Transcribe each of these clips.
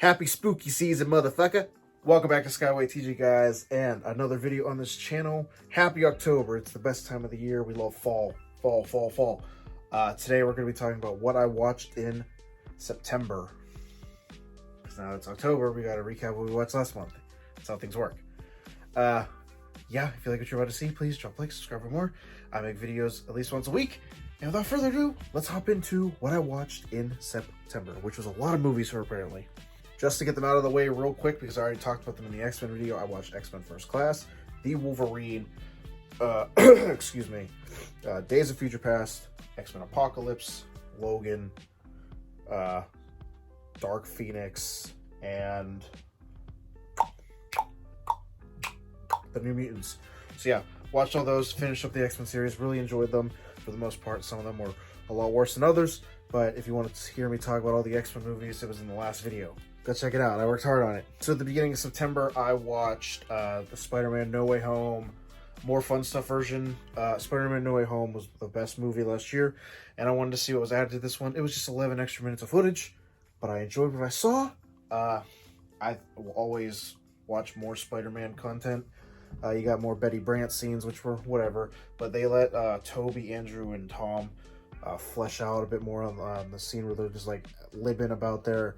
Happy spooky season, motherfucker. Welcome back to SkywayTj, guys, and another video on this channel. Happy October. It's the best time of the year. We love fall. Today we're going to be talking about what I watched in September. Because now it's October, we got to recap what we watched last month. That's how things work. Yeah, if you like what you're about to see, please drop a like, subscribe for more. I make videos at least once a week. And without further ado, let's hop into what I watched in September, which was a lot of movies here, apparently. Just to get them out of the way real quick, because I already talked about them in the X-Men video, I watched X-Men First Class, The Wolverine, excuse me, Days of Future Past, X-Men Apocalypse, Logan, Dark Phoenix, and The New Mutants. So yeah, watched all those, finished up the X-Men series, really enjoyed them for the most part. Some of them were a lot worse than others, but if you want to hear me talk about all the X-Men movies, it was in the last video. Go check it out. I worked hard on it. So at the beginning of September, I watched the Spider-Man No Way Home More Fun Stuff version. Spider-Man No Way Home was the best movie last year, and I wanted to see what was added to this one. It was just 11 extra minutes of footage, but I enjoyed what I saw. I will always watch more Spider-Man content. You got more Betty Brant scenes, which were whatever, but they let Toby, Andrew, and Tom flesh out a bit more on the scene where they're just like libbing about their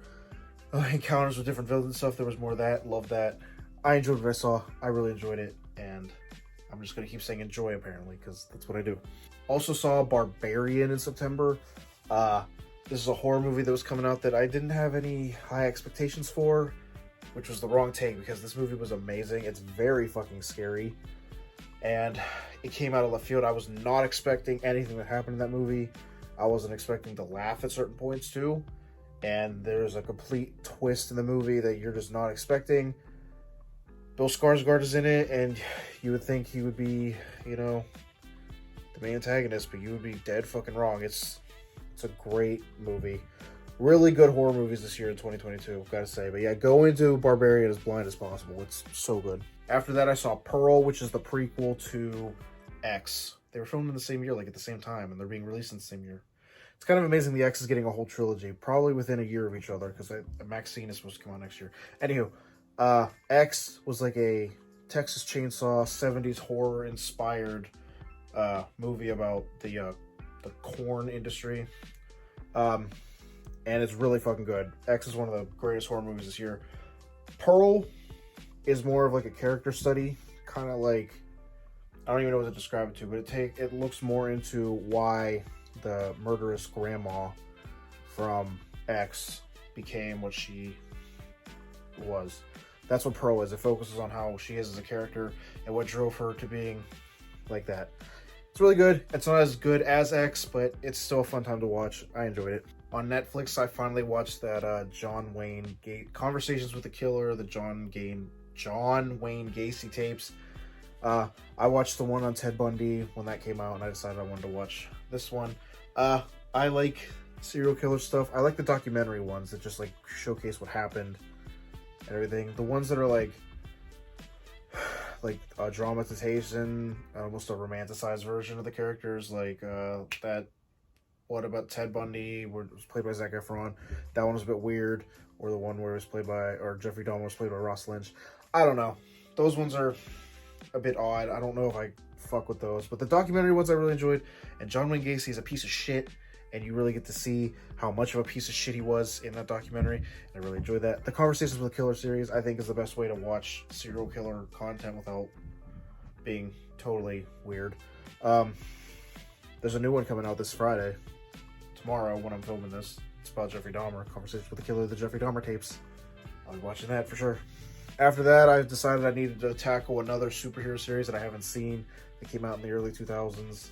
encounters with different villains and stuff. There was more of that. Love that. I enjoyed what I saw. I really enjoyed it, and I'm just gonna keep saying enjoy, apparently, because that's what I do. Also saw Barbarian in September. This is a horror movie that was coming out that I didn't have any high expectations for, which was the wrong take, because this movie was amazing. It's very fucking scary, and it came out of left field. I was not expecting anything that happened in that movie. I wasn't expecting to laugh at certain points too, and there's a complete twist in the movie that you're just not expecting. Bill Skarsgård is in it, and you would think he would be, you know, the main antagonist, but you would be dead fucking wrong. It's a great movie. Really good horror movies this year in 2022, gotta say. But yeah, go into Barbarian as blind as possible. It's so good. After that, I saw Pearl, which is the prequel to X. They were filmed in the same year, like at the same time, and they're being released in the same year. It's kind of amazing the X is getting a whole trilogy, probably within a year of each other, because Maxine is supposed to come out next year. Anywho, X was like a Texas Chainsaw 70s horror-inspired movie about the corn industry. And it's really fucking good. X is one of the greatest horror movies this year. Pearl is more of like a character study, kind of like, I don't even know what to describe it to, but it looks more into why the murderous grandma from X became what she was. That's what Pearl is. It focuses on how she is as a character and what drove her to being like that. It's really good. It's not as good as X, but it's still a fun time to watch. I enjoyed it. On Netflix, I finally watched that John Wayne Conversations with the Killer, the John Wayne Gacy tapes. I watched the one on Ted Bundy when that came out, and I decided I wanted to watch this one. I like serial killer stuff. I like the documentary ones that just like showcase what happened and everything. The ones that are like a dramatization, almost a romanticized version of the characters, like that. What about Ted Bundy, where it was played by Zac Efron? That one was a bit weird. Or the one where it was played by, or Jeffrey Dahmer was played by Ross Lynch. I don't know. Those ones are a bit odd. I don't know if I fuck with those. But the documentary ones I really enjoyed. And John Wayne Gacy is a piece of shit. And you really get to see how much of a piece of shit he was in that documentary. And I really enjoyed that. The Conversations with the Killer series, I think, is the best way to watch serial killer content without being totally weird. There's a new one coming out this Friday. Tomorrow, when I'm filming this. It's about Jeffrey Dahmer. Conversations with the Killer, the Jeffrey Dahmer tapes. I'll be watching that for sure. After that, I decided I needed to tackle another superhero series that I haven't seen. That came out in the early 2000s.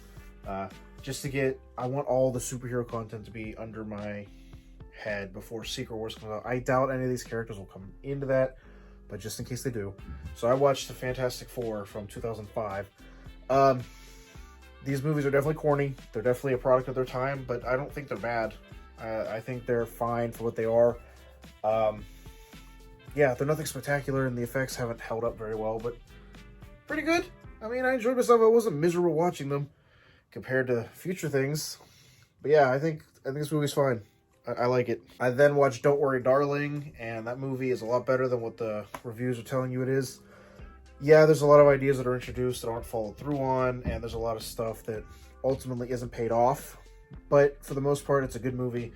I want all the superhero content to be under my head before Secret Wars comes out. I doubt any of these characters will come into that, but just in case they do. So I watched the Fantastic Four from 2005. These movies are definitely corny. They're definitely a product of their time, but I don't think they're bad. I think they're fine for what they are. Yeah, they're nothing spectacular, and the effects haven't held up very well, but pretty good. I mean, I enjoyed myself. I wasn't miserable watching them compared to future things. But yeah, I think this movie's fine. I like it. I then watched Don't Worry Darling, and that movie is a lot better than what the reviews are telling you it is. Yeah, there's a lot of ideas that are introduced that aren't followed through on, and there's a lot of stuff that ultimately isn't paid off. But for the most part, it's a good movie.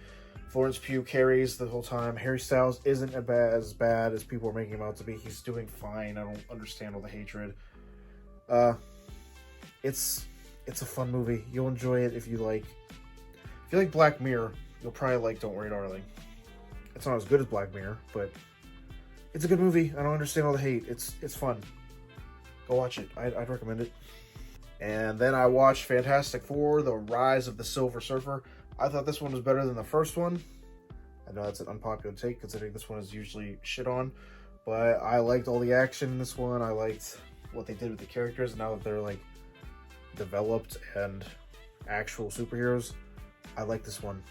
Florence Pugh carries the whole time. Harry Styles isn't as bad as people are making him out to be. He's doing fine. I don't understand all the hatred. It's a fun movie. You'll enjoy it if you like Black Mirror. You'll probably like Don't Worry Darling. It's not as good as Black Mirror, but it's a good movie. I don't understand all the hate. It's fun. Go watch it. I'd recommend it. And then I watched Fantastic Four: The Rise of the Silver Surfer. I thought this one was better than the first one. I know that's an unpopular take, considering this one is usually shit on. But I liked all the action in this one. I liked what they did with the characters. Now that they're, like, developed and actual superheroes, I like this one.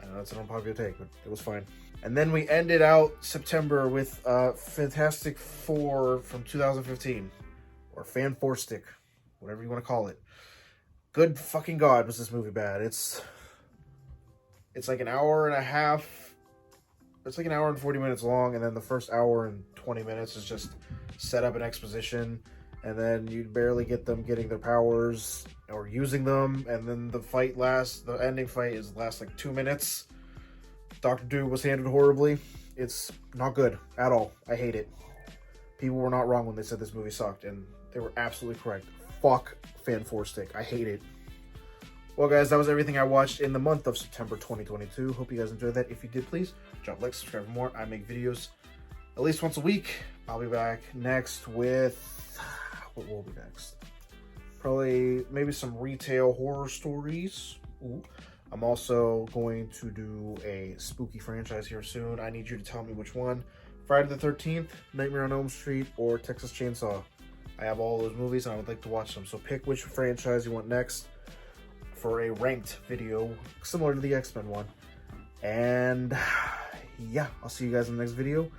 I know that's an unpopular take, but it was fine. And then we ended out September with Fantastic Four from 2015. Or Fan Four Stick. Whatever you want to call it. Good fucking God, was this movie bad. It's like an hour and a half. It's like an hour and 40 minutes long, and then the first hour and 20 minutes is just set up an exposition, and then you barely get them getting their powers or using them, and then the ending fight lasts like 2 minutes. Dr. Doom was handled horribly. It's not good at all. I hate it. People were not wrong when they said this movie sucked, and they were absolutely correct. Fuck Fan Four Stick. I hate it. Well, guys, that was everything I watched in the month of September 2022. Hope you guys enjoyed that. If you did, please drop a like, subscribe for more. I make videos at least once a week. I'll be back next with... What will be next? Probably maybe some retail horror stories. Ooh. I'm also going to do a spooky franchise here soon. I need you to tell me which one. Friday the 13th, Nightmare on Elm Street, or Texas Chainsaw. I have all those movies and I would like to watch them. So pick which franchise you want next for a ranked video similar to the X-Men one. And yeah, I'll see you guys in the next video.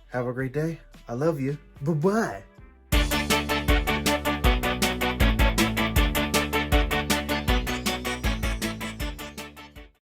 Have a great day. I love you. Bye-bye.